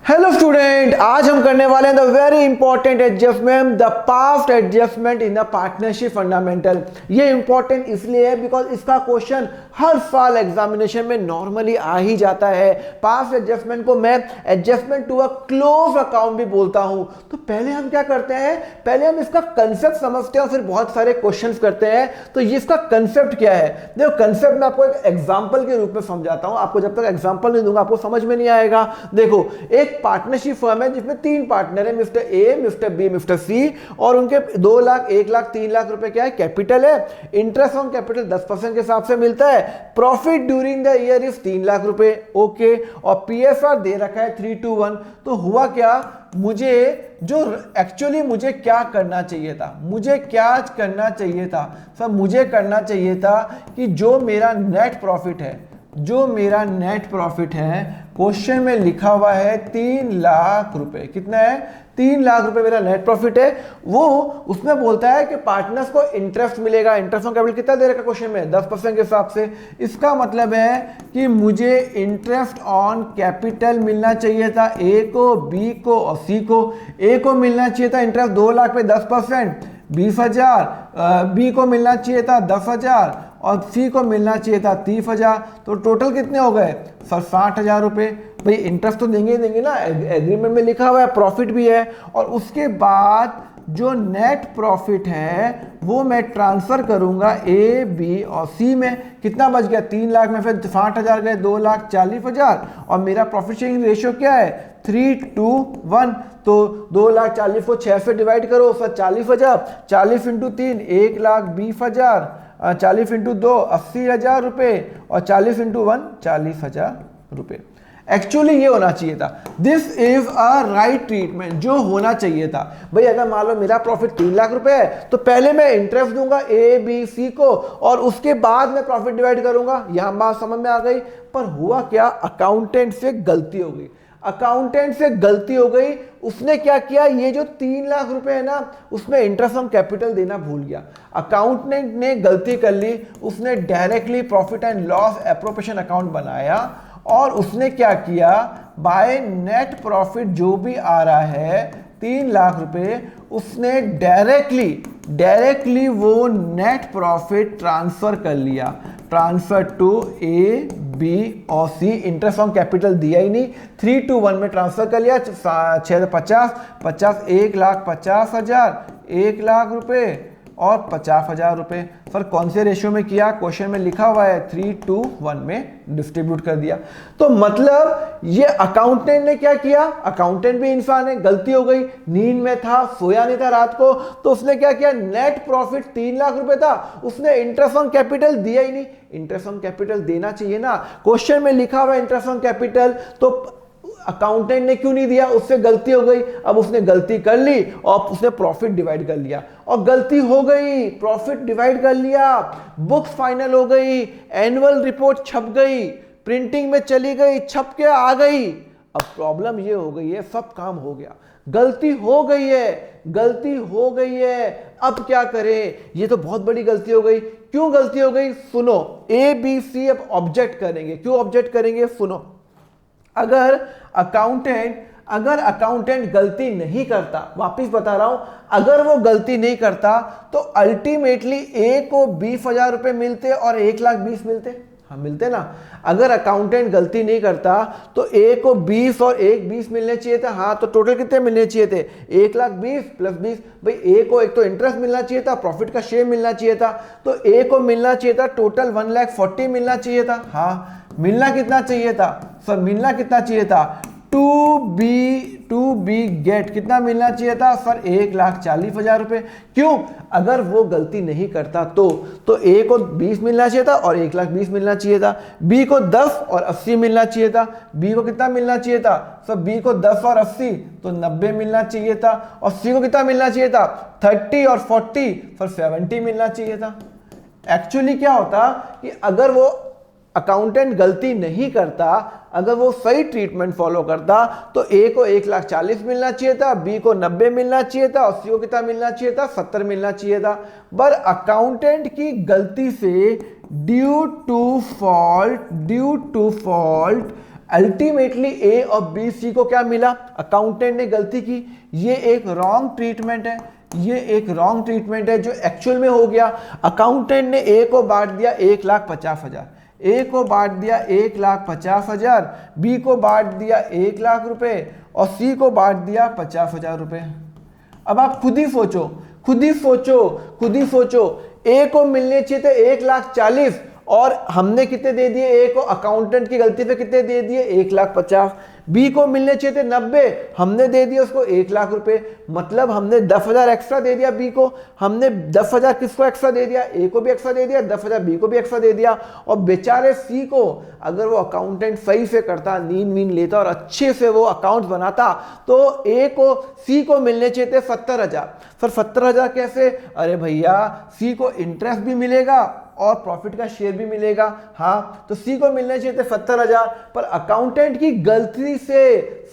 Hello student, आज हम करने वाले हैं the very important adjustment, the past adjustment in the partnership fundamental. ये इंपॉर्टेंट इसलिए है बिकॉज इसका क्वेश्चन हर साल एग्जामिनेशन में नॉर्मली आ ही जाता है। पास्ट एडजस्टमेंट को मैं adjustment to a close account भी बोलता हूं। तो पहले हम क्या करते हैं, पहले हम इसका कंसेप्ट समझते हैं और फिर बहुत सारे क्वेश्चंस करते हैं। तो ये इसका कंसेप्ट क्या है, देखो कंसेप्ट मैं आपको एक एग्जांपल के रूप में समझाता हूं। आपको जब तक एग्जांपल नहीं दूंगा आपको समझ में नहीं आएगा। देखो, एक पार्टनरशिप फर्म है जिसमें 3 पार्टनर है, mister A, mister B, mister C, और उनके 2 लाख, 1 लाख, 3 लाख रुपए क्या है, कैपिटल है। इंटरेस्ट ऑन कैपिटल 10% के हिसाब से मिलता है। Profit during the year is 3 lakh रुपए, ओके। और पीएसआर दे रखा है 3:1। तो हुआ क्या, मुझे जो एक्चुअली मुझे क्या करना चाहिए था, मुझे क्या करना चाहिए था सर, मुझे करना चाहिए था कि जो मेरा नेट प्रॉफिट है, जो मेरा नेट प्रॉफिट है, क्वेश्चन में लिखा हुआ है 3 लाख रुपए। कितना है, 3 लाख रुपए मेरा नेट प्रॉफिट है। वो उसमें बोलता है कि पार्टनर्स को इंटरेस्ट मिलेगा। इंटरेस्ट ऑन कैपिटल कितना दे रखा क्वेश्चन में, 10% के हिसाब से। इसका मतलब है कि मुझे इंटरेस्ट ऑन कैपिटल मिलना चाहिए था ए को, बी को और सी को। ए को मिलना चाहिए था इंटरेस्ट 2 लाख पे 10%, 20,000। बी को मिलना चाहिए था 10,000 और सी को मिलना चाहिए था 30,000। तो टोटल कितने हो गए सर, 60,000 रुपए। भाई इंटरेस्ट तो देंगे ही देंगे ना, एग्रीमेंट में लिखा हुआ है, प्रॉफिट भी है। और उसके बाद जो नेट प्रॉफिट है वो मैं ट्रांसफर करूंगा ए, बी और सी में। कितना बच गया, 3 लाख में फिर 60,000 गए, 2,40,000। और मेरा प्रॉफिट शेयरिंग रेशियो क्या है, 3:1। तो 2,40,000 को 6 से डिवाइड करो, सर 40,000, 40 इंटू 3 1,20,000, 40 इंटू 2 80,000 रुपए, और 40 इंटू 1 40,000 रुपए। एक्चुअली ये होना चाहिए था, this is a right treatment, जो होना चाहिए था। भाई अगर मान लो मेरा प्रॉफिट 3 लाख रुपए है तो पहले मैं इंटरेस्ट दूंगा ए, बी, सी को, और उसके बाद मैं प्रॉफिट डिवाइड करूंगा। यहां बात समझ में आ गई। पर हुआ क्या, अकाउंटेंट से गलती हो गई, अकाउंटेंट से गलती हो गई। उसने क्या किया, ये जो 3 लाख रुपए है ना, उसमें इंटरेस्ट ऑन कैपिटल देना भूल गया। अकाउंटेंट ने गलती कर ली, उसने directly profit and loss appropriation account बनाया। और उसने क्या किया, बाय नेट प्रॉफिट जो भी आ रहा है 3 लाख रुपए, उसने डायरेक्टली वो नेट प्रॉफिट ट्रांसफर कर लिया, ट्रांसफर टू ए, बी और सी। इंटरेस्ट ऑन कैपिटल दिया ही नहीं, 3:1 में ट्रांसफर कर लिया। 6 50, 1,50,000, 1 लाख रुपए और 50,000 रुपए। सर कौन से रेशियो में किया, क्वेश्चन में लिखा हुआ है 3:1 में डिस्ट्रीब्यूट कर दिया। तो मतलब ये अकाउंटेंट ने क्या किया, अकाउंटेंट भी इंसान है, गलती हो गई, नींद में था, सोया नहीं था रात को। तो उसने क्या किया, नेट प्रॉफिट 3 लाख रुपए था, उसने इंटरेस्ट ऑन कैपिटल दिया ही नहीं। इंटरेस्ट ऑन कैपिटल देना चाहिए ना, क्वेश्चन में लिखा हुआ है इंटरेस्ट ऑन कैपिटल, तो अकाउंटेंट ने क्यों नहीं दिया, उससे गलती हो गई। अब उसने गलती कर ली और उसने प्रॉफिट डिवाइड कर लिया, और गलती हो गई, प्रॉफिट डिवाइड कर लिया, बुक्स फाइनल हो गई, एनुअल रिपोर्ट छप गई, प्रिंटिंग में चली गई, छप के आ गई। अब प्रॉब्लम ये हो गई है, सब काम हो गया, गलती हो गई है, गलती हो गई है, अब क्या करें, ये तो बहुत बड़ी गलती हो गई। क्यों गलती हो गई, सुनो। ए, बी, सी अब ऑब्जेक्ट करेंगे। क्यों ऑब्जेक्ट करेंगे, सुनो। अगर अकाउंटेंट गलती नहीं करता, वापिस बता रहा हूं, अगर वो गलती नहीं करता तो अल्टीमेटली ए को 20,000 रुपए मिलते और 1,20,000 मिलते। हाँ मिलते ना। अगर अकाउंटेंट गलती नहीं करता तो ए को 20 और 1,20,000 मिलने चाहिए थे। हाँ, तो टोटल कितने मिलने चाहिए थे, 1,20,000 प्लस 20। भाई ए को एक तो इंटरेस्ट मिलना चाहिए था, प्रॉफिट का शेयर मिलना चाहिए था, तो ए को मिलना चाहिए था टोटल 1,40,000 मिलना चाहिए था। हाँ, मिलना कितना चाहिए था सर, मिलना कितना चाहिए था, टू बी गेट कितना मिलना चाहिए था सर, 1,40,000 रुपए। क्यों, अगर वो गलती नहीं करता तो ए को 20 मिलना चाहिए था और 1,20,000 मिलना चाहिए था। बी को 10 और 80 मिलना चाहिए था। बी को कितना मिलना चाहिए था सर, बी को 10 और 80 तो 90 मिलना चाहिए था। और सी को कितना मिलना चाहिए था, 30 और 40 फिर 70 मिलना चाहिए था। एक्चुअली क्या होता कि अगर वो अकाउंटेंट गलती नहीं करता, अगर वो सही ट्रीटमेंट फॉलो करता, तो ए को 1,40,000 मिलना चाहिए था, बी को 90 मिलना चाहिए था, और सी को कितना मिलना चाहिए था, 70 मिलना चाहिए था। पर अकाउंटेंट की गलती से ड्यू टू फॉल्ट अल्टीमेटली ए और बी सी को क्या मिला, अकाउंटेंट ने गलती की, ये एक रॉन्ग ट्रीटमेंट है, ये एक रॉन्ग ट्रीटमेंट है जो एक्चुअल में हो गया। अकाउंटेंट ने ए को बांट दिया 1,50,000, ए को बांट दिया 1,50,000, बी को बांट दिया 1,00,000 रुपए और सी को बांट दिया 50,000 रुपए। अब आप खुद ही सोचो, खुद ही सोचो, खुद ही सोचो, ए को मिलने चाहिए थे 1,40,000 और हमने कितने दे दिए, ए को अकाउंटेंट की गलती पे कितने दे दिए, 1,50,000। बी को मिलने चाहिए थे 90, हमने दे दिया उसको 1,00,000 रुपए, मतलब हमने 10,000 एक्स्ट्रा दे दिया बी को, हमने 10,000 किसको एक्स्ट्रा दे दिया, ए को भी एक्स्ट्रा दे दिया, 10,000 बी को भी एक्स्ट्रा दे दिया। और बेचारे सी को अगर वो अकाउंटेंट सही से करता, नींद वीन लेता और अच्छे से वो अकाउंट बनाता तो ए को सी को मिलने चाहिए थे 70,000। सर 70,000 कैसे, अरे भैया सी को इंटरेस्ट भी मिलेगा और प्रॉफिट का शेयर भी मिलेगा। हाँ, तो सी को मिलने चाहिए थे 70,000, पर अकाउंटेंट की गलती से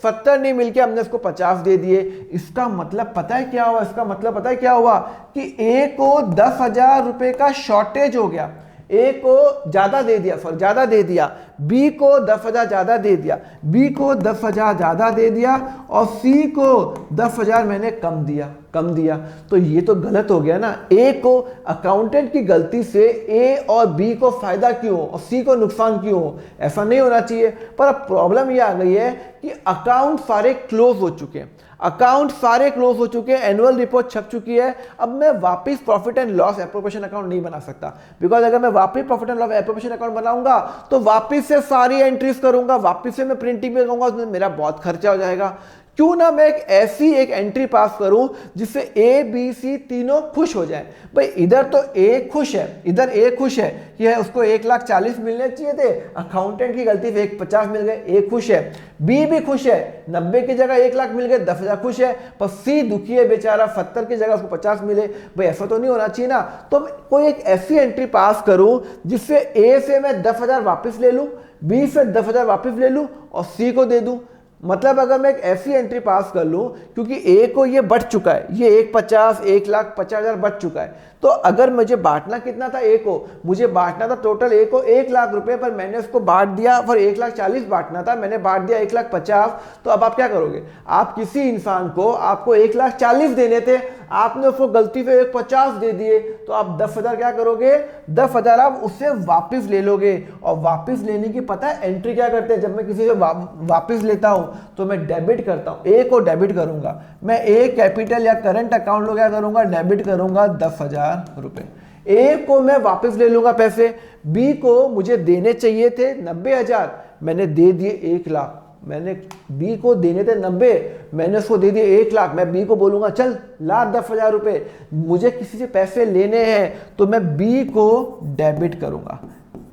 70 नहीं मिलके हमने उसको 50 दे दिए। इसका मतलब पता है क्या हुआ, इसका मतलब पता है क्या हुआ कि ए को 10,000 रुपए का शॉर्टेज हो गया, ए को ज्यादा दे दिया, सॉरी ज्यादा दे दिया, बी को 10,000 ज्यादा दे दिया, बी को 10,000 ज्यादा दे दिया और सी को 10,000 मैंने कम दिया, कम दिया। तो ये तो गलत हो गया ना, ए को अकाउंटेंट की गलती से ए और बी को फायदा क्यों और सी को नुकसान क्यों, ऐसा नहीं होना चाहिए। पर अब प्रॉब्लम ये आ गई है कि अकाउंट सारे क्लोज हो चुके हैं, अकाउंट सारे क्लोज हो चुके हैं, एनुअल रिपोर्ट छप चुकी है। अब मैं वापस profit and loss appropriation account नहीं बना सकता, बिकॉज अगर मैं वापस profit and loss appropriation account बनाऊंगा तो वापस से सारी एंट्रीज करूंगा, वापस से मैं प्रिंटिंग भी करूंगा, उसमें मेरा बहुत खर्चा हो जाएगा। क्यों ना मैं एक ऐसी एक एंट्री पास करूं जिससे ए बी सी तीनों खुश हो जाए। भाई इधर तो ए खुश है, इधर ए खुश है कि है उसको 1,40,000 मिलने चाहिए थे, अकाउंटेंट की गलती से 1,50,000 मिल गए, ए खुश है, बी भी खुश है, 90 की जगह 1,00,000 मिल गए, 10,000 खुश है। पर सी दुखी है बेचारा, 70 की जगह उसको 50 मिले। भाई ऐसा तो नहीं होना चाहिए ना। तो कोई एक ऐसी एंट्री पास करूं जिससे ए से मैं 10,000 वापस ले लूं, बी से 10,000 वापस ले लूं और सी को दे दूं। मतलब अगर मैं एक ऐसी एंट्री पास कर लूं, क्योंकि ए को ये बढ़ चुका है, ये 1,50,000 1,50,000 बढ़ चुका है, तो अगर मुझे बांटना कितना था ए को, मुझे बांटना था टोटल ए को 1,00,000 रुपए, पर मैंने उसको बांट दिया, पर 1,40,000 बांटना था, मैंने बांट दिया 1,50,000। तो अब आप क्या करोगे, आप किसी इंसान को आपको 1,40,000 देने थे, आपने उसको गलती से 1,50,000 दे दिए, तो आप 10,000 क्या करोगे, 10,000 आप उससे वापस ले लोगे। और वापस लेने की पता है एंट्री क्या करते हैं, जब मैं किसी से वापस लेता हूं तो मैं डेबिट करता हूं, ए को डेबिट करूंगा, मैं ए कैपिटल या करंट अकाउंट को क्या करूंगा, डेबिट करूंगा 10,000 रुपए। ए को मैं वापस ले लूंगा पैसे, बी को मुझे देने चाहिए थे 90,000, मैंने दे दिए 1,00,000, मैंने बी को देने थे 90, मैंने उसको दे दिए 1,00,000। मैं बी को बोलूंगा चल ला 10,000 रुपए, मुझे किसी से पैसे लेने हैं तो मैं बी को डेबिट करूंगा।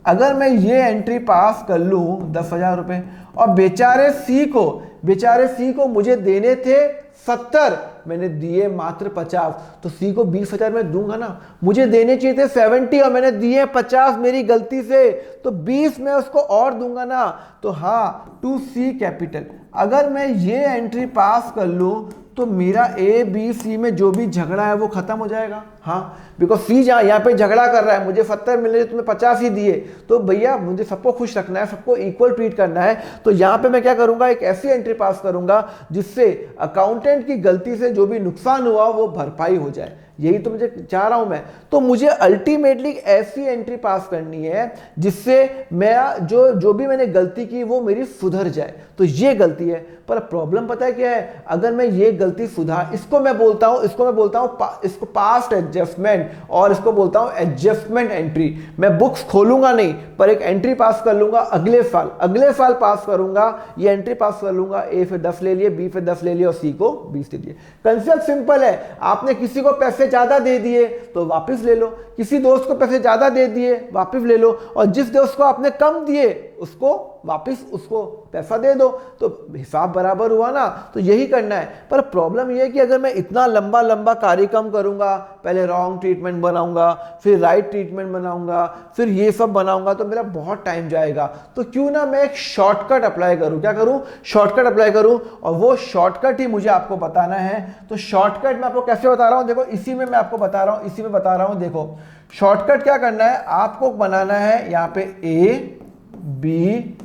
अगर मैं ये एंट्री पास कर लूं 10,000 रुपए, और बेचारे सी को मुझे देने थे 70, मैंने दिए मात्र 50, तो सी को 20,000 में दूंगा ना। मुझे देने चाहिए थे 70 और मैंने दिए 50 मेरी गलती से, तो 20 मैं उसको और दूंगा ना। तो हाँ, टू सी कैपिटल अगर मैं ये एंट्री पास कर लूं तो मेरा ए बी सी में जो भी झगड़ा है वो खत्म हो जाएगा। हाँ, बिकॉज सी जहाँ यहाँ पे झगड़ा कर रहा है, मुझे 70 मिले तुम्हें 50 ही दिए, तो भैया मुझे सबको खुश रखना है, सबको इक्वल ट्रीट करना है। तो यहाँ पे मैं क्या करूंगा, एक ऐसी एंट्री पास करूंगा जिससे अकाउंटेंट की गलती से जो भी नुकसान हुआ वो भरपाई हो जाए। यही तो मुझे चाह रहा हूं मैं। तो मुझे अल्टीमेटली ऐसी एंट्री पास करनी है जिससे मैं जो भी मैंने गलती की वो मेरी सुधर जाए। तो ये गलती है, पर प्रॉब्लम पता है क्या है, अगर मैं ये गलती सुधार, इसको मैं बोलता हूं इसको पास्ट एडजस्टमेंट, और इसको बोलता हूं एडजस्टमेंट एंट्री। मैं बुक्स खोलूंगा नहीं, पर एक एंट्री पास कर लूंगा अगले साल पास करूंगा, ये एंट्री पास कर लूंगा। ए पे 10 ले लिए, बी पे 10 ले लिए और सी को 20 दे दिए। कंसेप्ट सिंपल है, आपने किसी को पैसे ज्यादा दे दिए तो वापस ले लो, किसी दोस्त को पैसे ज्यादा दे दिए वापस ले लो, और जिस दोस्त को आपने कम दिए उसको वापस उसको पैसा दे दो, तो हिसाब बराबर हुआ ना। तो यही करना है। पर प्रॉब्लम यह है कि अगर मैं इतना लंबा कार्यक्रम करूंगा, पहले रॉन्ग ट्रीटमेंट बनाऊंगा, फिर राइट ट्रीटमेंट बनाऊंगा, फिर ये सब बनाऊंगा, तो मेरा बहुत टाइम जाएगा। तो क्यों ना मैं एक शॉर्टकट अप्लाई करूं, क्या करूं, शॉर्टकट अप्लाई करूं, और वो शॉर्टकट ही मुझे आपको बताना है। तो शॉर्टकट मैं आपको कैसे बता रहा हूं, देखो इसी में मैं आपको बता रहा हूं, देखो शॉर्टकट क्या करना है, आपको बनाना है यहाँ पे ए बी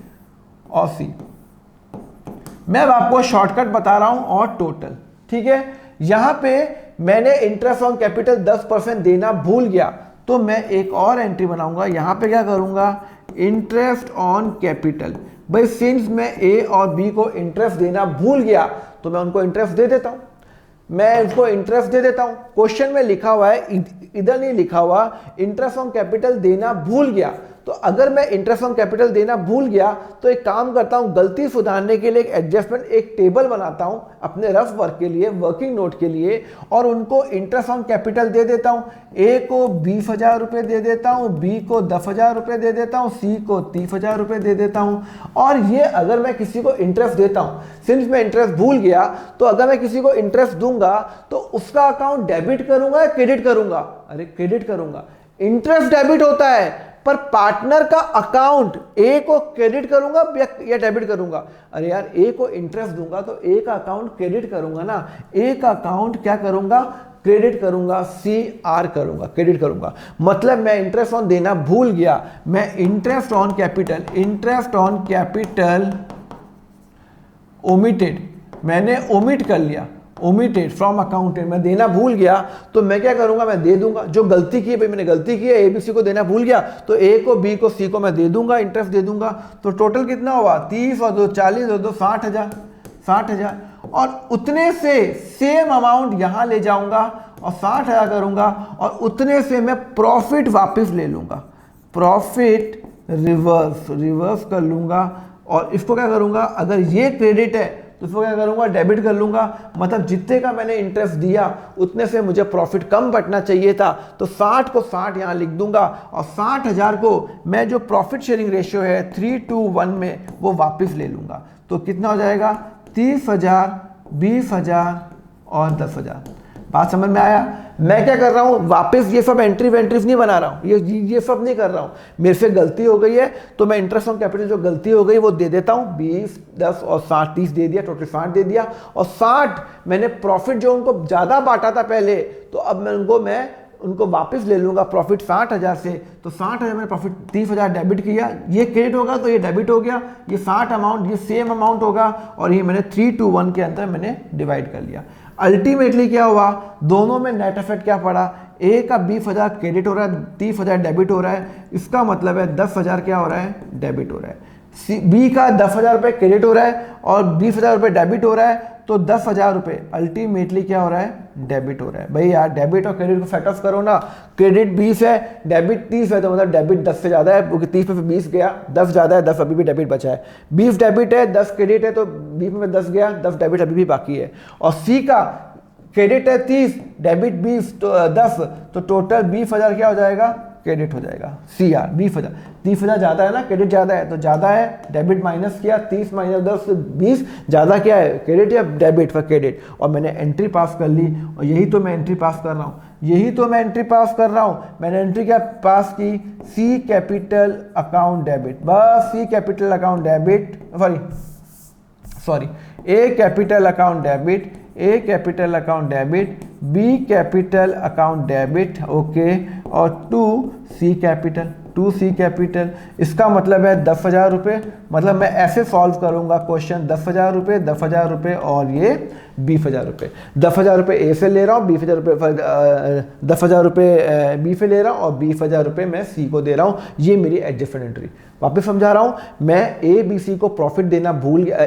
और सी। मैं अब आपको शॉर्टकट बता रहा हूं और टोटल, ठीक है। यहां पे मैंने इंटरेस्ट ऑन कैपिटल 10% देना भूल गया, तो मैं एक और एंट्री बनाऊंगा। यहां पे क्या करूंगा, इंटरेस्ट ऑन कैपिटल। भाई सिंस मैं ए और बी को इंटरेस्ट देना भूल गया तो मैं उनको इंटरेस्ट दे देता हूं, मैं उसको इंटरेस्ट दे देता हूं। क्वेश्चन में लिखा हुआ है, इधर नहीं लिखा हुआ इंटरेस्ट ऑन कैपिटल देना भूल गया। तो अगर मैं इंटरेस्ट ऑन कैपिटल देना भूल गया तो एक काम करता हूं, गलती सुधारने के लिए एक एडजस्टमेंट, एक टेबल बनाता हूं अपने रफ वर्क के लिए, वर्किंग नोट के लिए, और उनको इंटरेस्ट ऑन कैपिटल दे देता हूं। ए को 20,000 रुपये दे देता हूं, बी को 10,000 रुपये दे देता हूं, सी को 30,000 रुपये दे देता हूं। और ये अगर मैं किसी को इंटरेस्ट देता हूं, सिंस मैं इंटरेस्ट भूल गया, तो अगर मैं किसी को इंटरेस्ट दूंगा तो उसका अकाउंट डेबिट करूंगा या क्रेडिट करूंगा? अरे क्रेडिट करूंगा। इंटरेस्ट डेबिट होता है, पर पार्टनर का अकाउंट ए को क्रेडिट करूंगा या डेबिट करूंगा? अरे यार, ए को इंटरेस्ट दूंगा तो ए का अकाउंट क्रेडिट करूंगा ना, ए का अकाउंट क्या करूंगा, क्रेडिट करूंगा, सी आर करूंगा, क्रेडिट करूंगा। मतलब मैं इंटरेस्ट ऑन देना भूल गया, मैं इंटरेस्ट ऑन कैपिटल ओमिटेड, मैंने ओमिट कर लिया, ओमिटेड फ्रॉम अकाउंट, मैं देना भूल गया तो मैं क्या करूंगा, मैं दे दूंगा। जो गलती की है, भाई मैंने गलती की है, एबीसी को देना भूल गया तो ए को, बी को, सी को मैं दे दूंगा, इंटरेस्ट दे दूंगा। तो टोटल कितना हुआ, 30 और 2 40 और 2 60,000। और उतने से सेम अमाउंट यहां ले जाऊंगा और 60,000 करूंगा, और उतने से मैं प्रॉफिट वापस ले लूंगा, प्रॉफिट रिवर्स कर लूंगा। और इसको क्या करूंगा, अगर ये क्रेडिट है तो इसको क्या करूंगा, डेबिट कर लूंगा। मतलब जितने का मैंने इंटरेस्ट दिया उतने से मुझे प्रॉफिट कम बचना चाहिए था, तो 60 को 60 यहां लिख दूंगा, और 60,000 को मैं जो प्रॉफिट शेयरिंग रेशियो है 3:1 में वो वापस ले लूंगा। तो कितना हो जाएगा, 30,000, 20,000 और 10,000। बात समझ में आया? मैं क्या कर रहा हूं, वापस ये सब एंट्री नहीं बना रहा हूं, ये सब नहीं कर रहा हूं। मेरे से गलती हो गई है तो मैं इंटरेस्ट ऑन कैपिटल जो गलती हो गई वो दे देता हूं, 20, 10 और 60, 30 दे दिया, टोटल 60 दे दिया। और 60 मैंने प्रॉफिट जो उनको ज्यादा बांटा था पहले, तो अब मैं उनको वापस ले लूंगा प्रॉफिट 60,000 से। तो 60,000 मैंने प्रॉफिट 30,000 डेबिट किया, ये क्रेडिट होगा तो ये डेबिट हो गया, ये 60 अमाउंट ये सेम अमाउंट होगा, और ये मैंने 3:1 के अंदर मैंने डिवाइड कर लिया। अल्टीमेटली क्या हुआ, दोनों में नेट इफेक्ट क्या पड़ा, ए का 20,000 क्रेडिट हो रहा है, 30,000 डेबिट हो रहा है। इसका मतलब है 10,000 क्या हो रहा है, डेबिट हो रहा है। बी का 10,000 रुपये क्रेडिट हो रहा है और 20,000 रुपये डेबिट हो रहा है, तो 10,000 रुपये अल्टीमेटली क्या हो रहा है, डेबिट हो रहा है। भाई यार, डेबिट और क्रेडिट को सेट ऑफ करो ना, क्रेडिट 20 है, डेबिट 30 है, तो मतलब डेबिट 10 से ज़्यादा है, क्योंकि 30 में 20 गया, 10 ज़्यादा है, 10 अभी भी डेबिट बचा है। 20 डेबिट है, 10 क्रेडिट है, तो 20 में 10 गया, 10 डेबिट अभी भी बाकी है। और सी का क्रेडिट है 30, डेबिट 20, तो 10, तो टोटल 20,000 क्या हो जाएगा, क्रेडिट हो जाएगा। सी आर 20,000, 30,000 ज़्यादा है ना, क्रेडिट ज़्यादा है, तो ज़्यादा है, डेबिट माइनस किया, 30 माइनस 10 20, ज़्यादा क्या है, क्रेडिट या डेबिट फॉर क्रेडिट। और मैंने एंट्री पास कर ली, और यही तो मैं एंट्री पास कर रहा हूँ, मैंने एंट्री क्या पास की, सी कैपिटल अकाउंट डेबिट, बस C capital account debit, sorry A capital account debit, A capital account debit, B capital account debit, okay, और 2 सी कैपिटल। इसका मतलब है 10,000 रुपये। मतलब मैं ऐसे सॉल्व करूंगा क्वेश्चन, 10,000 रुपये, 10,000 रुपये और ये 20,000 रुपये। 10,000 रुपये ए से ले रहा हूँ, 20,000 रुपये 10,000 रुपये बी से ले रहा हूँ, और 20,000 रुपये मैं सी को दे रहा हूँ। ये मेरी एडजस्टमेंट एंट्री। वापस समझा रहा हूँ, मैं ए बी सी को प्रॉफिट देना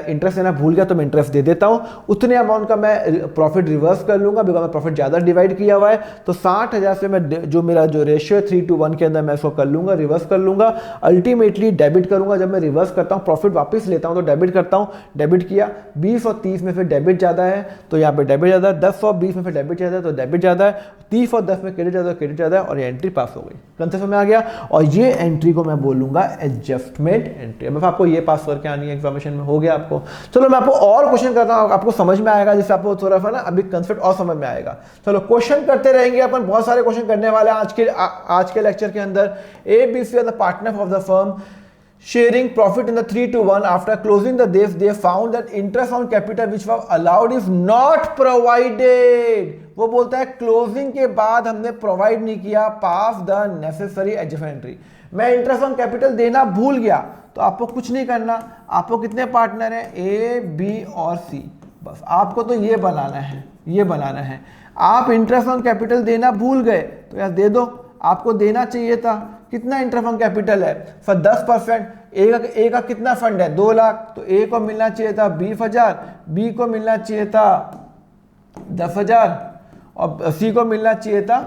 इंटरेस्ट देना भूल गया तो मैं इंटरेस्ट दे देता हूँ, उतने अमाउंट का मैं प्रॉफिट रिवर्स कर लूंगा, बिकॉज मैं प्रॉफिट ज़्यादा डिवाइड किया हुआ है। तो 60,000 से मैं जो मेरा जो रेशियो है 3:1 के अंदर मैं इसको कर लूंगा, रिवर्स कर लूंगा, अल्टीमेटली डेबिट करूंगा। जब मैं रिवर्स करता हूँ, प्रॉफिट वापस लेता हूँ तो डेबिट करता हूँ, डेबिट किया, 20 और 30 में फिर डेबिट ज़्यादा है तो यहाँ पे डेबिट ज़्यादा है, 10 और 20 में फिर डेबिट ज़्यादा है तो डेबिट ज़्यादा है, 30 और 10 में क्रेडिट ज़्यादा है, क्रेडिट ज़्यादा है, और ये एंट्री पास हो गई। कंसेप्ट में आ गया। और ये एंट्री को मैं बोलूंगा एडजस्टमेंट एंट्री। अब आपको ये पास करके आनी है एग्जामिनेशन में, हो गया आपको। चलो मैं आपको और क्वेश्चन करता हूँ, आपको समझ में आएगा, जिससे आपको थोड़ा सा ना अभी कंसेप्ट और समझ में आएगा। चलो क्वेश्चन करते रहेंगे अपन, बहुत सारे क्वेश्चन करने वाले हैं आज के लेक्चर के अंदर। A B C are the partner of the firm sharing profit in the 3:1 after closing the days they found that interest on capital which was allowed is not provided। वो बोलता है क्लोजिंग के बाद हमने provide नहीं किया, पास the necessary adjustment entry. मैं interest on capital देना भूल गया तो आपको कुछ नहीं करना, आपको कितने पार्टनर हैं, ए बी और सी, बस आपको तो ये बनाना है, ये बनाना है। आप इंटरेस्ट ऑन कैपिटल देना भूल गए तो यार दे दो, आपको देना चाहिए था। कितना इंटरेस्ट ऑन कैपिटल है सर 10%, ए का कितना फंड है 2 लाख, तो ए को मिलना चाहिए था 20,000, बी को मिलना चाहिए था 10,000 और सी को मिलना चाहिए था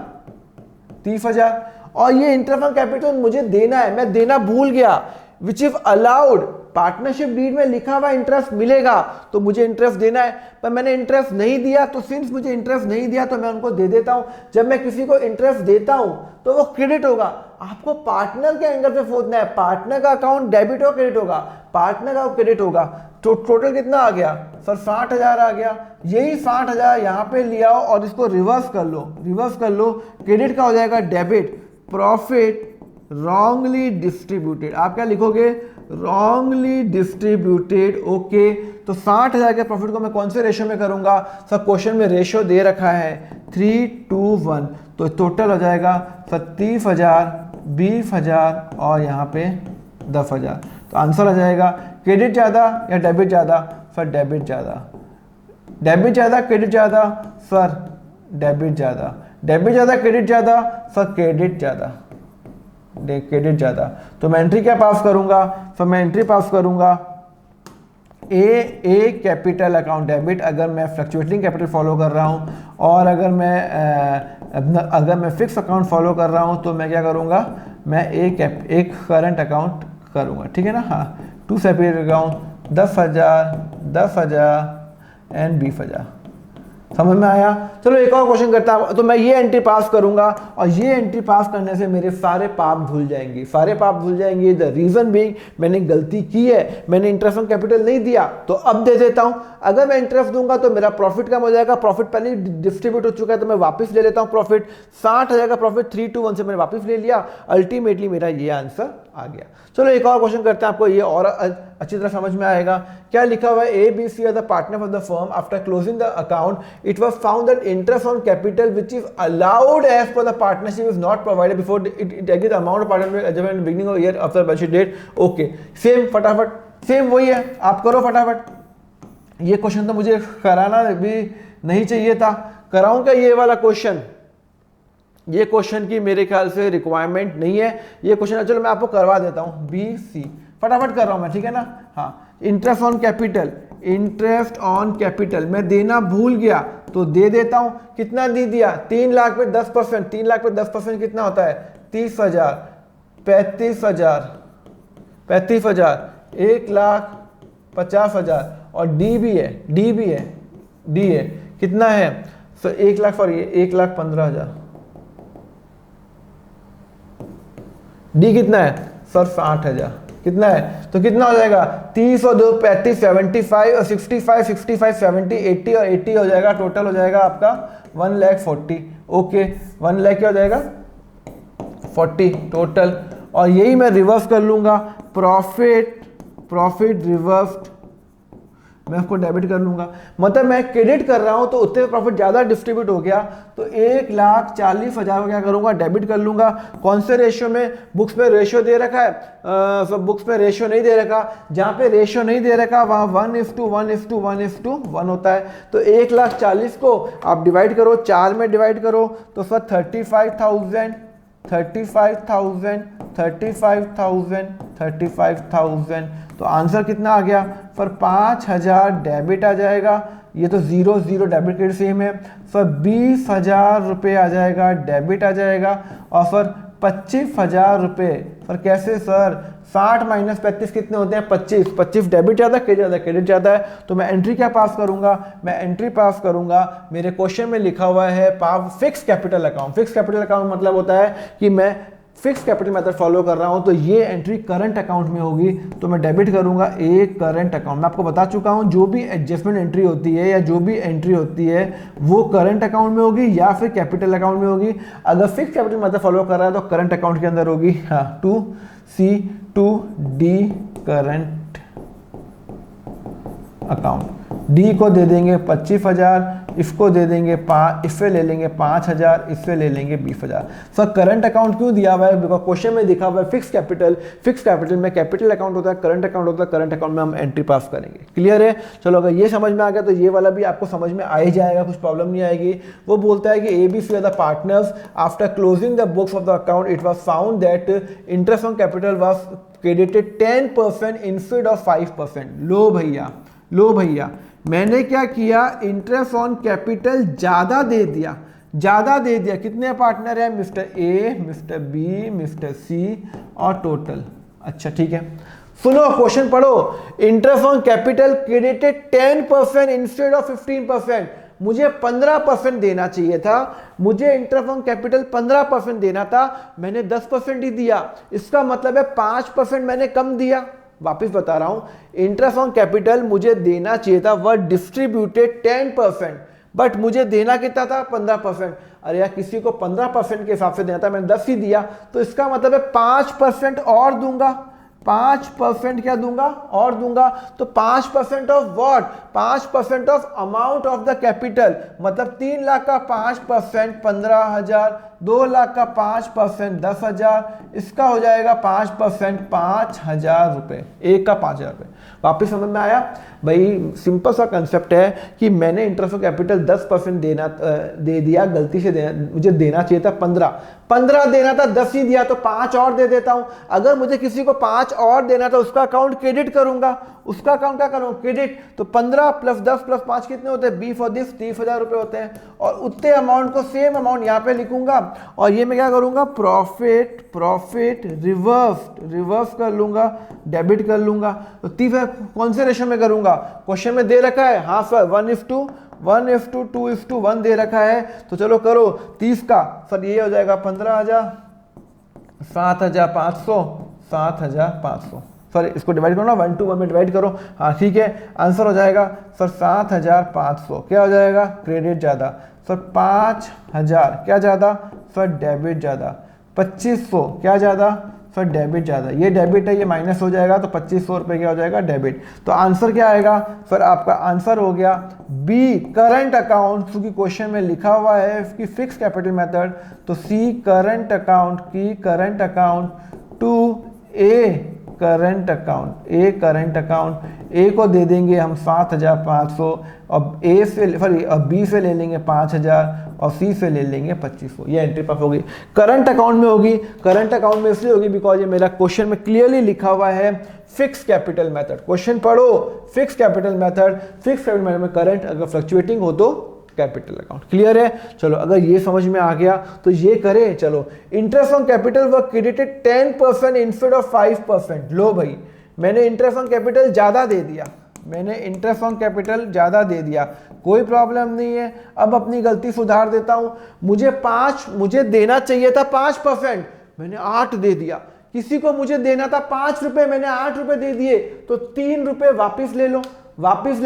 30,000। और ये इंटरेस्ट ऑन कैपिटल मुझे देना है, मैं देना भूल गया, which is allowed. Partnership deed में लिखा हुआ इंटरेस्ट मिलेगा तो मुझे इंटरेस्ट देना है, पर मैंने इंटरेस्ट नहीं दिया, तो सिंस मुझे इंटरेस्ट नहीं दिया तो मैं उनको दे देता हूं। जब मैं किसी को इंटरेस्ट देता हूं तो वो क्रेडिट होगा। आपको पार्टनर के एंगल से सोचना है, पार्टनर का अकाउंट डेबिट और क्रेडिट होगा, पार्टनर का क्रेडिट होगा। तो टोटल कितना आ गया सर 60,000 आ गया। यही 60,000 यहां पे लिया और इसको रिवर्स कर लो, रिवर्स कर लो, क्रेडिट का हो जाएगा डेबिट, प्रॉफिट रॉन्गली डिस्ट्रीब्यूटेड। आप क्या लिखोगे, रॉन्गली डिस्ट्रीब्यूटेड। ओके, तो 60,000 के प्रॉफिट को मैं कौन से रेशो में करूंगा, सब क्वेश्चन में रेशो दे रखा है 3:1, तो टोटल हो जाएगा 30,000, 20,000 और यहाँ पे 10,000। तो आंसर आ जाएगा क्रेडिट ज़्यादा या डेबिट ज़्यादा, सर डेबिट ज़्यादा। डेबिट ज़्यादा क्रेडिट ज़्यादा, सर डेबिट ज़्यादा। डेबिट ज़्यादा क्रेडिट ज़्यादा, सर क्रेडिट ज़्यादा, क्रेडिट ज़्यादा। तो मैं एंट्री क्या पास करूंगा, तो मैं एंट्री पास करूंगा ए कैपिटल अकाउंट डेबिट, अगर मैं फ्लक्चुएटिंग कैपिटल फॉलो कर रहा हूं, और अगर मैं फिक्स अकाउंट फॉलो कर रहा हूं तो मैं क्या करूंगा, मैं एक करंट अकाउंट करूंगा, ठीक है ना। हाँ, 2 सेपरेट अकाउंट, 10,000 एंड 20,000। समझ में आया। चलो एक और क्वेश्चन करता हूं। तो मैं ये एंट्री पास करूंगा और ये एंट्री पास करने से मेरे सारे पाप धुल जाएंगे, सारे पाप धुल जाएंगे। द रीजन बीइंग मैंने गलती की है, मैंने इंटरेस्ट ऑन कैपिटल नहीं दिया तो अब दे देता हूं। अगर मैं इंटरेस्ट दूंगा तो मेरा प्रॉफिट कम हो जाएगा, प्रॉफिट पहले ही डिस्ट्रीब्यूट हो चुका है तो मैं वापस ले लेता हूं प्रॉफिट। 60,000 का प्रॉफिट 3:1 से मैंने वापस ले लिया, अल्टीमेटली मेरा ये आंसर आ गया। चलो एक और क्वेश्चन करते हैं, आपको ये और अच्छी तरह समझ में आएगा। क्या लिखा हुआ है, A B C are the partner of the firm, after closing the account it was found that interest on capital which is allowed as per the partnership is not provided before it agreed amount of partnership adjustment beginning of year after balance sheet date. Okay, same फटाफट, same वही है, आप करो फटाफट। ये question तो मुझे कराना भी नहीं चाहिए था, कराऊं क्या ये वाला क्वेश्चन? ये क्वेश्चन की मेरे ख्याल से रिक्वायरमेंट नहीं है ये क्वेश्चन। चलो मैं आपको करवा देता हूं, बी सी फटाफट कर रहा हूं मैं, ठीक है ना। हाँ, interest on capital, interest on capital मैं देना भूल गया तो दे देता हूं। कितना दे दिया, 3 लाख पे 10%, 3 लाख पे 10% कितना होता है 30,000, 35,000, 1,50,000 और डी भी है, डी है कितना है सर 1 लाख, सॉरी 1,15,000। डी कितना है सर 60,000, कितना है तो कितना हो जाएगा 30 और 2 35, 75 और 65, 70, 80 और 80 हो जाएगा। टोटल हो जाएगा आपका 1,40,000। ओके, 1 लाख क्या हो जाएगा 40 टोटल। और यही मैं रिवर्स कर लूंगा, प्रॉफिट रिवर्स्ड मैं उसको डेबिट कर लूंगा। मतलब मैं क्रेडिट कर रहा हूं तो उतने प्रॉफिट ज्यादा डिस्ट्रीब्यूट हो गया तो 1,40,000 को क्या करूंगा डेबिट कर लूंगा। कौन से रेशियो में, बुक्स में रेशियो दे रखा है, सब बुक्स में रेशियो नहीं दे रखा। जहां पे रेशियो नहीं दे रखा वहां 1:1 होता है। तो 1,40,000 को आप डिवाइड करो, 4 में डिवाइड करो तो सर 35,000 तो आंसर कितना आ गया पर 5,000 डेबिट आ जाएगा। ये तो 0 डेबिट क्रेडिट सेम है। सर 20,000 रुपये आ जाएगा डेबिट आ जाएगा और सर 25,000 रुपये सर कैसे सर 60 माइनस 35 कितने होते हैं 25 डेबिट ज़्यादा क्रेडिट ज़्यादा है। तो मैं एंट्री क्या पास करूंगा, मैं एंट्री पास करूंगा, मेरे क्वेश्चन में लिखा हुआ है fix capital account. Fix capital account मतलब होता है कि मैं फिक्स कैपिटल मेथड फॉलो कर रहा हूं तो ये एंट्री करंट अकाउंट में होगी तो मैं डेबिट करूंगा एक करंट अकाउंट। मैं आपको बता चुका हूं जो भी एडजस्टमेंट एंट्री होती है या जो भी एंट्री होती है वो करंट अकाउंट में होगी या फिर कैपिटल अकाउंट में होगी। अगर फिक्स कैपिटल मेथड फॉलो कर रहा है तो करंट अकाउंट के अंदर होगी। हाँ, 2C2D करंट अकाउंट। डी को दे देंगे 25,000, इसको दे देंगे इससे ले लेंगे 5,000, इससे ले लेंगे 20,000। सर करंट अकाउंट क्यों दिया हुआ है? बिकॉज क्वेश्चन में दिखा हुआ है फिक्स कैपिटल में कैपिटल अकाउंट होता है, करंट अकाउंट होता है, करंट अकाउंट में हम एंट्री पास करेंगे। क्लियर है? चलो अगर ये समझ में आ गया तो ये वाला भी आपको समझ में आ ही जाएगा, कुछ प्रॉब्लम नहीं आएगी। वो बोलता है कि ABC are the partners, after closing the books of the account it was found that interest on capital was credited 10% instead of 5%। लो भैया मैंने क्या किया, इंटरेस्ट ऑन कैपिटल ज्यादा दे दिया। कितने पार्टनर है? Mister A, mister B, mister C और टोटल। अच्छा ठीक है, सुनो क्वेश्चन पढ़ो। Interest on capital credited 10% instead of 15%। मुझे 15% देना चाहिए था, मुझे इंटरेस्ट ऑन कैपिटल 15% देना था, मैंने 10% ही दिया। इसका मतलब है 5% मैंने कम दिया। वापिस बता रहा हूं, इंटरेस्ट ऑन कैपिटल मुझे देना चाहिए था, वह डिस्ट्रीब्यूटेड 10%, बट मुझे देना कितना था? 15%। अरे यार किसी को 15% के हिसाब से देना था, मैंने 10 ही दिया, तो इसका मतलब है 5% और दूंगा। 5% क्या दूंगा? और दूंगा। तो 5% of what? 5% of amount of the capital, मतलब 3 लाख का 5% 15,000, 2 लाख का 5% 10,000, इसका हो जाएगा 5% 5,000 रुपए, एक का 5,000 रुपए। वापिस समझ में आया? भाई सिंपल सा कंसेप्ट है कि मैंने इंटरेस्ट ऑफ कैपिटल 10% दे दिया, गलती से मुझे देना चाहिए था 15 देना था, 10 ही दिया, तो 5 और दे देता हूं। अगर मुझे किसी को 5 और देना था, उसका अकाउंट क्रेडिट करूंगा। उसका अकाउंट क्या करूंगा? क्रेडिट। तो 15 + 10 + 5 कितने होते हैं? बी फॉर दिस 30,000 रुपए होते हैं। और उतने अमाउंट को सेम अमाउंट यहाँ पे लिखूंगा, और ये मैं क्या करूंगा? प्रॉफिट रिवर्स कर लूंगा, डेबिट कर लूंगा। तो 30 कौन से रेशो में करूंगा? क्वेश्चन में दे रखा है, हाँ सर 1:2:1 दे रखा है। तो चलो करो 30 का, सर ये हो जाएगा 15,000, 7,500, 7,500। सर इसको डिवाइड करो ना, 1 to 1 में डिवाइड करो। हाँ ठीक है, आंसर हो जाएगा सर 7,500। क्या हो जाएगा? क्रेडिट ज़्यादा। सर 5,000 क्या ज़्यादा? सर डेबिट ज़्यादा। 2,500 क्या ज़्यादा? सर डेबिट ज़्यादा। ये डेबिट है, ये माइनस हो जाएगा, तो 2,500 रुपये क्या हो जाएगा? डेबिट। तो आंसर क्या आएगा? सर आपका आंसर हो गया बी करंट अकाउंट, क्योंकि क्वेश्चन में लिखा हुआ है इसकी फिक्स कैपिटल मेथड। तो C current account to A current account, A को दे देंगे हम 7,500, अब बी से ले लेंगे 5,000 और सी से ले लेंगे 2,500। ये एंट्री पास होगी, करंट अकाउंट में होगी। करंट अकाउंट में इसलिए होगी बिकॉज ये मेरा क्वेश्चन में क्लियरली लिखा हुआ है फिक्स कैपिटल मेथड। क्वेश्चन पढ़ो, फिक्स कैपिटल मेथड में करंट अगर फ्लक्चुएटिंग हो तो कैपिटल अकाउंट। क्लियर है? चलो अगर ये समझ में आ गया तो ये करें। चलो interest on capital were credited 10% instead of 5%। लो भाई मैंने इंटरेस्ट ऑन कैपिटल ज्यादा दे दिया, कोई प्रॉब्लम नहीं है। अब अपनी गलती सुधार देता हूं। मुझे देना चाहिए था 5%, मैंने 8 दे दिया। किसी को मुझे देना था 5 रुपए, मैंने 8 रुपए दे दिए, तो 3 रुपए वापिस ले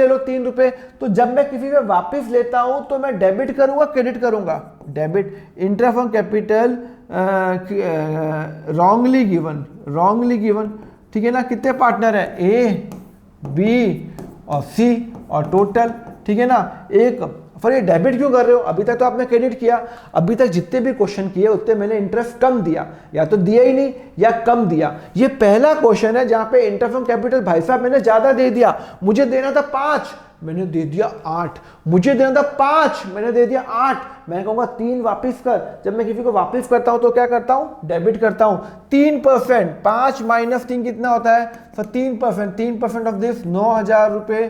लो 3 रुपए। तो जब मैं किसी से वापिस लेता हूं तो मैं डेबिट करूंगा, क्रेडिट करूंगा? Debit. Interest on capital wrongly given, ठीक है ना? कितने पार्टनर है? ए, बी और सी और टोटल, ठीक है ना? एक फिर ये डेबिट क्यों कर रहे हो? अभी तक तो आपने क्रेडिट किया। अभी तक जितने भी क्वेश्चन किए उतने मैंने इंटरेस्ट कम दिया, या तो दिया ही नहीं या कम दिया। ये पहला क्वेश्चन है जहां पे इंटरेस्ट ऑन कैपिटल भाई साहब मैंने ज्यादा दे दिया। मुझे देना था 5, मैंने दे दिया 8। मुझे देना था 5, मैंने दे दिया 8। मैं कहूंगा 3 वापिस कर। जब मैं किसी को वापिस करता हूं तो क्या करता हूं? डेबिट करता हूं। 3%, 5 - 3 कितना होता है? सर 3% ऑफ दिस 9,000 रुपये,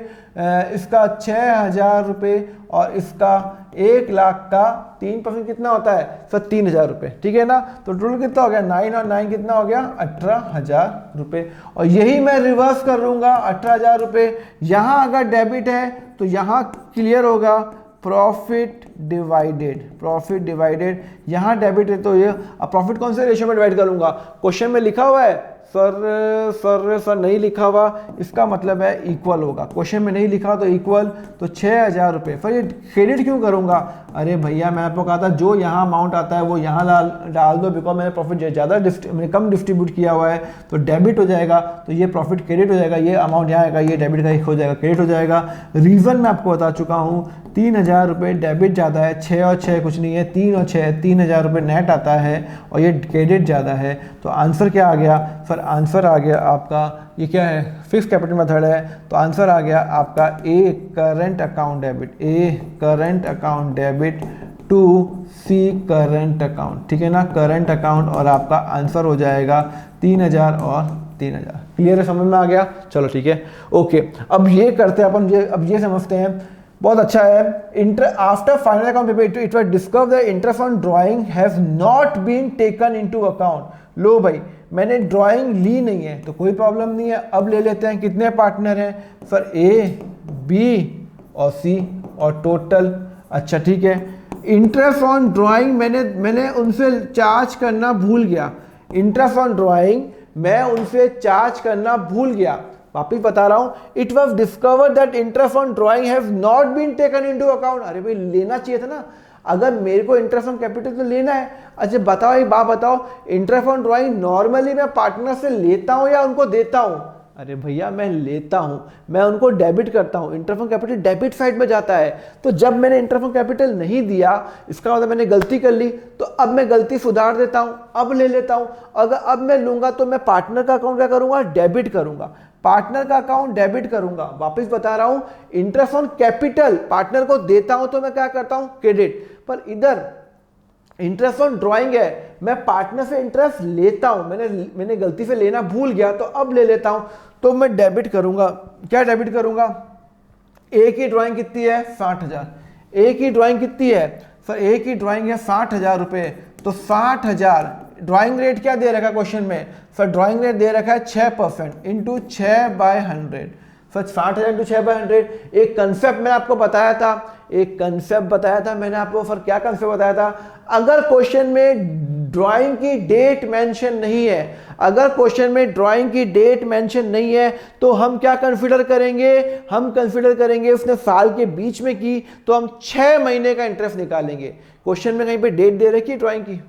इसका 6,000 रुपये और इसका 1 लाख का 3% कितना होता है? सर 3,000 रुपये, ठीक है ना? तो टोटल कितना हो गया? 9 और 9 कितना हो गया? 18,000 रुपये। और यही मैं रिवर्स कर लूंगा 18,000 रुपये। यहां अगर डेबिट है तो यहां क्लियर होगा प्रॉफिट डिवाइडेड। यहां डेबिट है तो ये प्रॉफिट कौन से रेशियो में डिवाइड करूंगा? क्वेश्चन में लिखा हुआ है सर नहीं लिखा हुआ, इसका मतलब है इक्वल होगा। क्वेश्चन में नहीं लिखा तो इक्वल, तो 6,000 रुपये। फिर ये क्रेडिट क्यों करूंगा? अरे भैया मैं आपको कहा था जो यहाँ अमाउंट आता है वो यहाँ डाल दो, बिकॉज मैंने प्रॉफिट मैंने कम डिस्ट्रीब्यूट किया हुआ है, तो डेबिट हो जाएगा। तो ये प्रॉफिट क्रेडिट हो जाएगा, ये अमाउंट यहाँ आएगा, ये डेबिट का हो जाएगा, क्रेडिट हो जाएगा। रीजन मैं आपको बता चुका हूँ, 3,000 रुपये डेबिट ज़्यादा है, 6 और 6 कुछ नहीं है, 3 और 6 3,000 रुपये नेट आता है और ये क्रेडिट ज़्यादा है। तो आंसर क्या आ गया सर? आंसर आ गया आपका, ये क्या है, फिक्स कैपिटल मेथड है, तो आंसर आ गया आपका A current account debit, A current account debit to C current account, ठीक है ना, करंट अकाउंट, और आपका आंसर हो जाएगा 3,000 और 3,000। क्लियर है, समझ में आ गया? चलो ठीक है, ओके। अब ये करते हैं अपन, अब ये समझते हैं, बहुत अच्छा है। After final account paper it was discovered the interest on drawing has not been taken into account. लो भाई, मैंने ड्राइंग ली नहीं है तो कोई प्रॉब्लम नहीं है। अब ले लेते हैं, कितने पार्टनर हैं सर? ए, बी और सी, और टोटल, अच्छा ठीक है। इंटरेस्ट ऑन ड्राइंग मैंने उनसे चार्ज करना भूल गया, इंटरेस्ट ऑन ड्राइंग मैं उनसे चार्ज करना भूल गया। वापिस बता रहा हूं, it was discovered that interest on drawing have not been taken into account. अरे भाई लेना चाहिए था ना, अगर मेरे को इंटरेस्ट ऑन कैपिटल तो लेना है। अच्छा बताओ, एक बात बताओ, इंटरेस्ट ऑन ड्राइंग नॉर्मली मैं पार्टनर से लेता हूं या उनको देता हूं? अरे भैया मैं लेता हूं, मैं उनको डेबिट करता हूं। Interest on capital debit side में जाता है। तो जब मैंने इंटरेस्ट ऑन कैपिटल नहीं दिया, इसका मतलब मैंने गलती कर ली, तो अब मैं गलती सुधार देता हूं, अब ले लेता हूं। अगर अब मैं लूंगा तो मैं पार्टनर का अकाउंट क्या करूंगा? डेबिट करूंगा, पार्टनर का अकाउंट डेबिट करूंगा। वापस बता रहा हूं, इंटरेस्ट ऑन कैपिटल पार्टनर को देता हूं तो मैं क्या करता हूं? क्रेडिट। पर इधर इंटरेस्ट ऑन ड्राइंग है, मैं पार्टनर से इंटरेस्ट लेता हूं, मैंने गलती से लेना भूल गया तो अब ले लेता हूं, तो मैं डेबिट करूंगा। क्या डेबिट करूंगा? ए की ड्राइंग कितनी है? 60,000। ए की ड्राइंग कितनी है सर? ए की ड्राइंग है 60,000 रुपए। तो 60,000 ड्राइंग रेट क्या दे रखा है क्वेश्चन में सर? ड्राइंग रेट दे रखा है 6% इंटू 6/100। Sir 60,000 into 6/100। एक कंसेप्ट मैंने आपको बताया था, एक कंसेप्ट बताया था मैंने आपको। सर क्या कंसेप्ट बताया था? अगर क्वेश्चन में ड्राइंग की डेट मेंशन नहीं है, अगर क्वेश्चन में ड्राइंग की डेट मेंशन नहीं है तो हम क्या कंसीडर करेंगे? हम कंसीडर करेंगे उसने साल के बीच में की तो हम 6 महीने का इंटरेस्ट निकालेंगे। क्वेश्चन में कहीं पे डेट दे रखी है? ड्राइंग की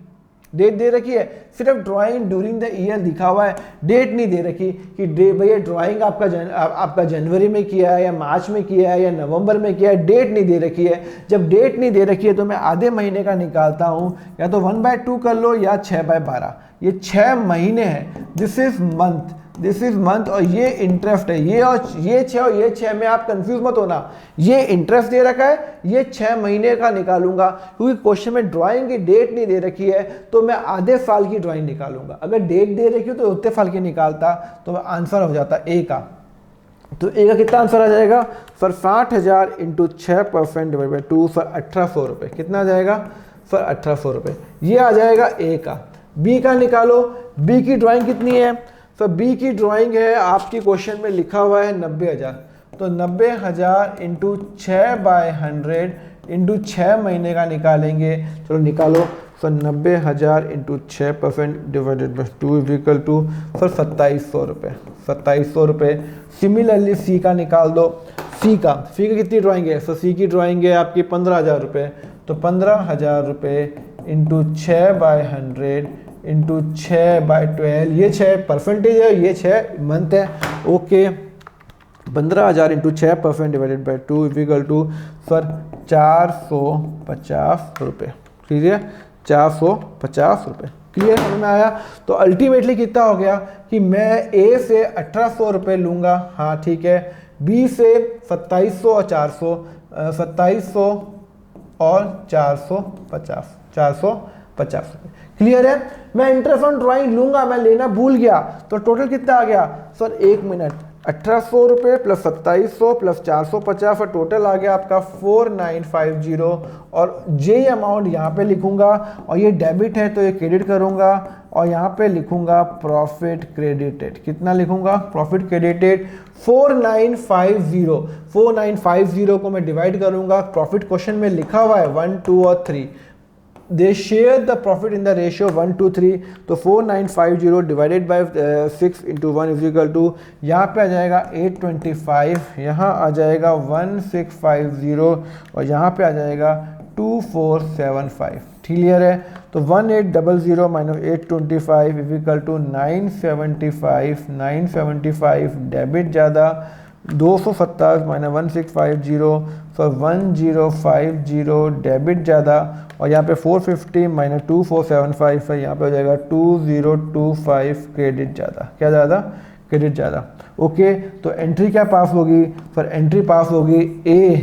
डेट दे रखी है, सिर्फ ड्राइंग ड्यूरिंग द ईयर लिखा हुआ है, डेट नहीं दे रखी कि भैया ड्राइंग आपका जनवरी में किया है या मार्च में किया है या नवंबर में किया है, डेट नहीं दे रखी है। जब डेट नहीं दे रखी है तो मैं आधे महीने का निकालता हूं, या तो 1/2 कर लो या 6/12। ये 6 महीने हैं, this is month, this is month, और ये इंटरेस्ट है। ये और ये 6 और ये 6 में आप कंफ्यूज मत होना, ये इंटरेस्ट दे रखा है, ये 6 महीने का निकालूंगा, क्योंकि क्वेश्चन में ड्राइंग की डेट नहीं दे रखी है तो मैं आधे साल की ड्राइंग निकालूंगा। अगर डेट दे रखी हो तो उतने साल की निकालता, तो आंसर हो जाता ए का। तो ए का कितना आंसर आ जाएगा sir? 60,000 into 6% divide by 2 sir 1,800 रुपये। कितना आ जाएगा सर? 1,800 रुपये। ये आ जाएगा ए का। बी का निकालो, बी की ड्राइंग कितनी है? तो बी की ड्राइंग है, आपकी क्वेश्चन में लिखा हुआ है 90,000। तो 90,000 इंटू 6/100 इंटू 6 महीने का निकालेंगे। चलो निकालो। तो 90,000 into 6% divided by 2 is equal to sir 2,700 रुपये। 2,700 रुपये। सिमिलरली सी का निकाल दो। सी का कितनी ड्राइंग है? तो सी की ड्राइंग है आपकी 15,000 रुपये। तो 15,000 रुपये इंटू 6/100 इंटू 6/12, ये 6 परसेंटेज है, ये 6 मंथ है। Okay, 15,000 into 6% divided by 2 equal to sir 450 रुपये। ठीक है, 450 रुपये। क्लियर, समझ में आया? तो अल्टीमेटली कितना हो गया कि मैं ए से 1,800 रुपये लूँगा, हाँ ठीक है, बी से 2,700 और 400, 2,700 और 450, 450 रुपये। क्लियर है? मैं इंटरेस्ट ऑन ड्राइंग लूंगा, मैं लेना भूल गया, तो टोटल कितना आ गया सर? 1 मिनट, 1,800 रुपये प्लस 2,700 प्लस 450 और टोटल आ गया आपका 4,950। और जे अमाउंट यहाँ पे लिखूंगा, और ये डेबिट है तो ये क्रेडिट करूंगा, और यहाँ पे लिखूंगा प्रॉफिट क्रेडिटेड। कितना लिखूंगा? Profit credited 4,950। 4,950 को मैं डिवाइड करूंगा, प्रॉफिट क्वेश्चन में लिखा हुआ है 1, 2 और 3, they share the profit in the ratio 1 to 3। तो 4,950 divided by 6 into 1 is equal to, यहाँ पे आ जाएगा 825, यहाँ आ जाएगा 1650 और यहाँ पे आ जाएगा 2475। क्लियर है? तो 1800 minus 825 is equal to 975। 975 debit ज़्यादा, 270 माइनस 1650 तो 1050 डेबिट ज़्यादा, और यहाँ पे 450 माइनस 2475 है, यहाँ पे हो जाएगा 2025 क्रेडिट ज़्यादा। क्या ज़्यादा? क्रेडिट ज़्यादा। ओके, तो एंट्री क्या पास होगी? फिर एंट्री पास होगी ए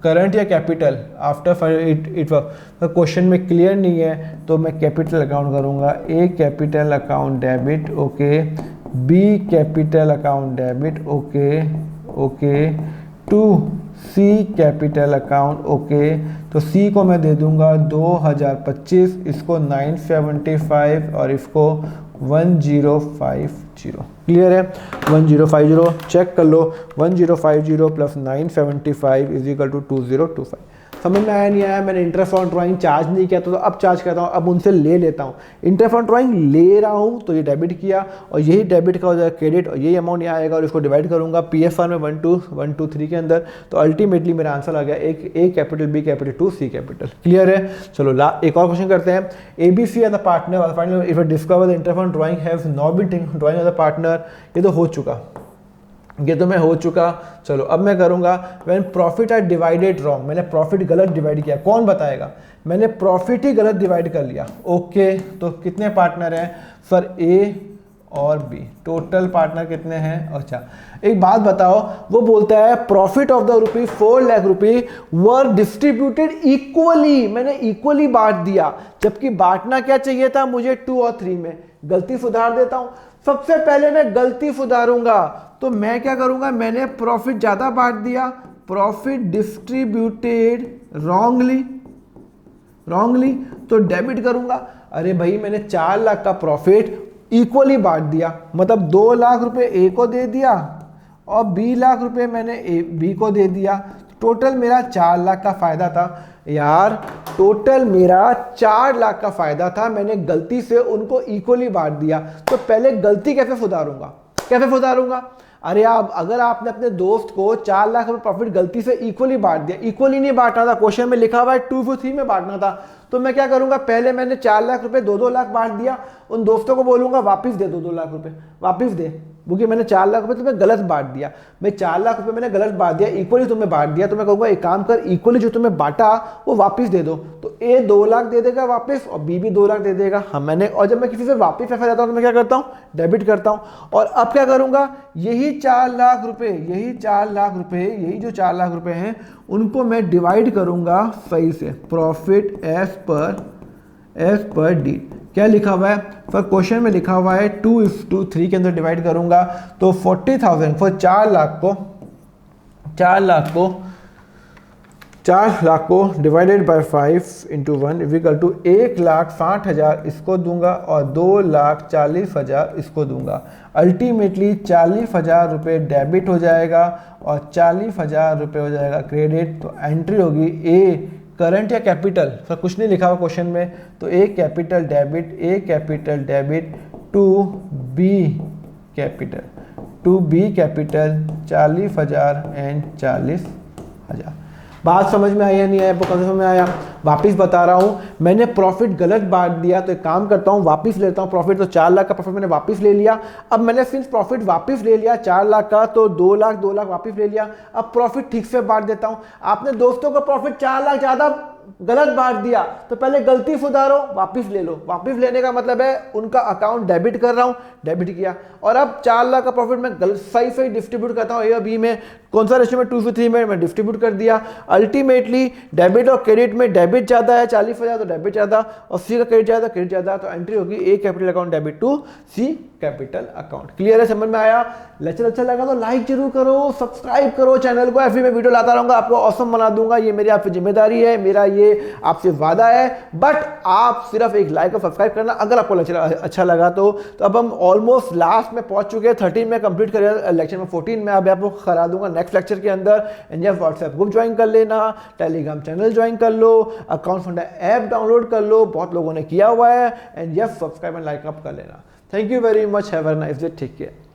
करंट या कैपिटल आफ्टर इट क्वेश्चन में क्लियर नहीं है तो मैं कैपिटल अकाउंट करूँगा। A capital account debit, okay, B capital account debit, okay okay, to C capital account, okay, तो सी को मैं दे दूंगा 2025, इसको 975 और इसको 1050। क्लियर है? 1050 चेक कर लो, 1050 प्लस 975 इज इक्वल टू 2025। समझ में आया नहीं आया? मैंने इंटरेस्ट ऑन ड्राइंग चार्ज नहीं किया तो अब चार्ज करता हूँ, अब उनसे ले लेता हूँ। इंटरेस्ट ऑन ड्राइंग ले रहा हूँ तो ये डेबिट किया, और यही डेबिट का हो जाएगा क्रेडिट, और यही अमाउंट यहाँ आएगा और इसको डिवाइड करूँगा PFR में 1 2 1 2 3 के अंदर, तो अल्टीमेटली मेरा आंसर आ गया एक A capital, B capital, 2 C capital. Clear है? चलो एक और क्वेश्चन करते हैं। ABC as the partner finally if discover the interest on drawing have not been taken drawing as a partner. ये तो हो चुका, ये तो मैं हो चुका। चलो अब मैं करूंगा when profit are divided wrong, मैंने प्रॉफिट गलत डिवाइड किया। कौन बताएगा? मैंने प्रॉफिट ही गलत डिवाइड कर लिया। ओके, तो कितने पार्टनर हैं सर? ए और बी, टोटल पार्टनर कितने हैं? अच्छा एक बात बताओ, वो बोलता है profit of the rupee 4 lakh rupee were distributed equally, मैंने इक्वली बांट दिया, जबकि बांटना क्या चाहिए था मुझे 2 और 3 में। गलती सुधार देता हूं। सबसे पहले मैं गलती सुधारूंगा, तो मैं क्या करूंगा? मैंने प्रॉफिट ज्यादा बांट दिया, प्रॉफिट डिस्ट्रीब्यूटेड रॉन्गली, तो डेबिट करूंगा। अरे भाई मैंने 4 लाख का प्रॉफिट इक्वली बांट दिया, मतलब 2 लाख रुपए ए को दे दिया और 20 लाख रुपए मैंने बी को दे दिया। टोटल मेरा 4 लाख का फायदा था यार, टोटल मेरा 4 लाख का फायदा था, मैंने गलती से उनको इक्वली बांट दिया। तो पहले गलती कैसे सुधारूंगा? कैसे सुधारूंगा? अरे आप अगर आपने अपने दोस्त को 4 लाख रुपए प्रॉफिट गलती से इक्वली बांट दिया, इक्वली नहीं बांटना था, क्वेश्चन में लिखा हुआ है 2 for 3 में बांटना था, तो मैं क्या करूंगा? पहले मैंने 4 लाख रुपए 2-2 लाख बांट दिया, उन दोस्तों को बोलूंगा वापस दे दो 2 लाख रुपए, वापस दे, क्योंकि मैंने 4 लाख रुपए तुम्हें गलत बांट दिया। मैं 4 लाख रुपए मैंने गलत बांट दिया, इक्वली तुम्हें बांट दिया, तो मैं कहूंगा एक काम कर, इक्वली जो तुम्हें बांटा वो वापस दे दो। तो ए 2 लाख दे देगा वापस और बी भी 2 लाख दे देगा। हाँ मैंने, और जब मैं किसी से वापस पैसा जाता हूँ तो मैं क्या करता हूँ? डेबिट करता हूँ। और अब क्या करूंगा? यही 4 लाख रुपए, यही 4 लाख रुपए, यही जो 4 लाख रुपए हैं उनको मैं डिवाइड करूंगा सही से, प्रॉफिट एज पर डी। क्या लिखा हुआ है? फॉर क्वेश्चन में लिखा हुआ है 2:3 के अंदर डिवाइड करूंगा, तो 40,000 फॉर 4 लाख को divided by 5 into 1 equal to 1,60,000 इसको दूंगा और 2,40,000 इसको दूंगा। अल्टीमेटली 40,000 रुपये डेबिट हो जाएगा और 40,000 रुपये हो जाएगा क्रेडिट। तो एंट्री होगी ए करंट या कैपिटल, तो कुछ नहीं लिखा हुआ क्वेश्चन में, तो A capital debit to B capital 40,000 and 40,000। बात समझ में आया नहीं आया? समझ में आया? वापिस बता रहा हूं, मैंने प्रॉफिट गलत बांट दिया, तो एक काम करता हूं वापिस लेता हूं प्रॉफिट। तो 4 लाख का प्रॉफिट मैंने वापिस ले लिया। अब मैंने सिंस प्रॉफिट वापिस ले लिया 4 लाख का, तो 2 लाख वापिस ले लिया। अब प्रॉफिट ठीक से बांट देता हूं। आपने दोस्तों को प्रॉफिट 4 लाख ज्यादा गलत बांट दिया, तो पहले गलती सुधारो, वापिस ले लो। वापिस लेने का मतलब है उनका अकाउंट डेबिट कर रहा हूं, डेबिट किया। और अब 4 लाख का प्रॉफिट मैं सही डिस्ट्रीब्यूट करता हूं ए और बी में। कौन सा रेशियो में? 2:3 में मैं डिस्ट्रीब्यूट कर दिया। अल्टीमेटली डेबिट और क्रेडिट में डेबिट ज्यादा है 40,000, तो डेबिट ज्यादा, और सी का क्रेडिट ज्यादा, तो एंट्री होगी A capital account debit to C capital account. Clear है? समझ में आया? लेक्चर अच्छा लगा तो लाइक जरूर करो, सब्सक्राइब करो चैनल को। ऐसे मैं वीडियो लाता रहूंगा, आपको ऑसम बना दूंगा। ये मेरी आपकी जिम्मेदारी है, मेरा ये आपसे वादा है। बट आप सिर्फ एक लाइक और सब्सक्राइब करना अगर आपको अच्छा लगा तो। अब हम ऑलमोस्ट लास्ट में पहुंच चुके हैं, 13 में कंप्लीट करें लेक्चर में, 14 में अब आपको करा दूंगा नेक्स्ट लेक्चर के अंदर। And yes, WhatsApp group join कर लेना, टेलीग्राम चैनल ज्वाइन कर लो, अकाउंट फंडा ऐप डाउनलोड कर लो, बहुत लोगों ने किया हुआ है। And yes, subscribe and like up कर लेना। Thank you very much, have a nice day, take care.